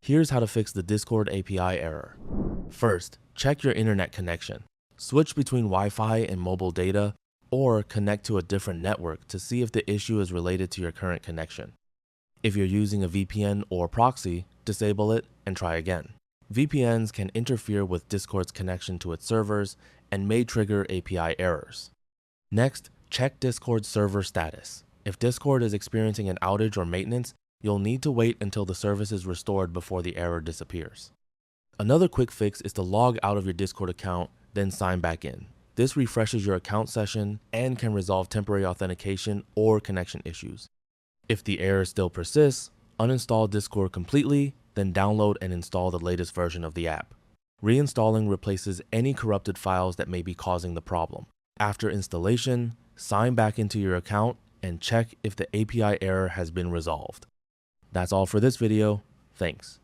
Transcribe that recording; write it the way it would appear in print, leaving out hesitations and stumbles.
Here's how to fix the Discord API error. First, check your internet connection. Switch between Wi-Fi and mobile data, or connect to a different network to see if the issue is related to your current connection. If you're using a VPN or proxy, disable it and try again. VPNs can interfere with Discord's connection to its servers and may trigger API errors. Next, check Discord's server status. If Discord is experiencing an outage or maintenance, you'll need to wait until the service is restored before the error disappears. Another quick fix is to log out of your Discord account, then sign back in. This refreshes your account session and can resolve temporary authentication or connection issues. If the error still persists, uninstall Discord completely, then download and install the latest version of the app. Reinstalling replaces any corrupted files that may be causing the problem. After installation, sign back into your account and check if the API error has been resolved. That's all for this video. Thanks.